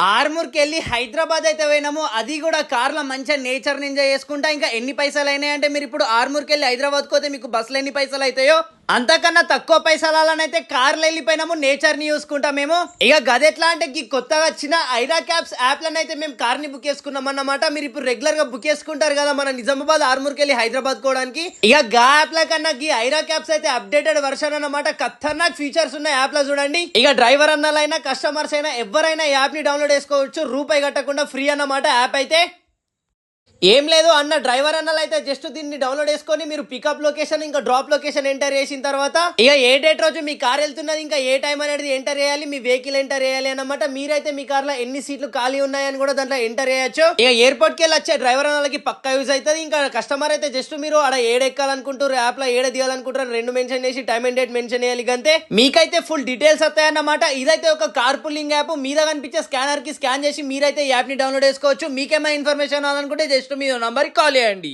ఆర్మూర్కి వెళ్ళి హైదరాబాద్ అయితే పోయినాము. అది కూడా కార్లో మంచిగా నేచర్ ఎంజాయ్ చేసుకుంటా. ఇంకా ఎన్ని పైసలు అయినాయి అంటే, మీరు ఇప్పుడు ఆర్మూర్కి వెళ్ళి హైదరాబాద్ పోతే మీకు బస్సులో ఎన్ని పైసలు అవుతాయో అంతకన్నా తక్కువ పైసలనైతే కార్లో వెళ్ళిపోయినాము. నేచర్ ని చూసుకుంటా మేము. ఇక గదెట్లా అంటే, కొత్తగా వచ్చిన ఐరా క్యాబ్స్ యాప్ అయితే మేము కార్ ని బుక్ చేసుకున్నాం అన్నమాట. మీరు ఇప్పుడు రెగ్యులర్ గా బుక్ చేసుకుంటారు కదా మన నిజామాబాద్ ఆర్మూర్కి వెళ్ళి హైదరాబాద్ కోవడానికి. ఇక గా యాప్ ల కన్నా ఐరా క్యాబ్స్ అయితే అప్డేటెడ్ వర్షన్ అన్నమాట. ఖతర్నాక్ ఫీచర్స్ ఉన్న యాప్ లో చూడండి. ఇక డ్రైవర్ అన్నలైనా కస్టమర్స్ అయినా ఎవరైనా యాప్ ని డౌన్లోడ్ చేసుకోవచ్చు, రూపాయి కట్టకుండా ఫ్రీ అన్నమాట యాప్ అయితే. ఏం లేదు అన్న, డ్రైవర్ అన్నలు అయితే జస్ట్ దీన్ని డౌన్లోడ్ చేసుకొని మీరు పికప్ లొకేషన్ ఇంకా డ్రాప్ లొకేషన్ ఎంటర్ చేసిన తర్వాత ఇక ఏ డేట్ రోజు మీ కార్ వెళ్తున్నది ఇంకా ఏ టైం అనేది ఎంటర్ చేయాలి, మీ వెహికల్ ఎంటర్ చేయాలి అన్నమాట. మీరైతే మీ కార్ లో ఎన్ని సీట్లు ఖాళీ ఉన్నాయని కూడా దాంట్లో ఎంటర్ చేయొచ్చు. ఇక ఎయిర్పోర్ట్ కి వెళ్ళి వచ్చే డ్రైవర్ అన్నలకి పక్కా యూజ్ అవుతుంది. ఇంకా కస్టమర్ అయితే జస్ట్ మీరు ఆడ ఏడెక్కాలనుకుంటారు, యాప్ లో ఏడ దిగాలనుకుంటారు, రెండు మెన్షన్ చేసి టైం అండ్ డేట్ మెన్షన్ చేయాలి. అంతే, మీకైతే ఫుల్ డీటెయిల్స్ వస్తాయన్నమాట. ఇదైతే ఒక కార్ పుల్లింగ్ యాప్. మీద కనిపించే స్కానర్ కి స్కాన్ చేసి మీరైతే యాప్ ని డౌన్లోడ్ చేసుకోవచ్చు. మీకేమైనా ఇన్ఫర్మేషన్ అవ్వాలనుకుంటే జస్ట్ మీ నంబర్కి కాల్ చేయండి.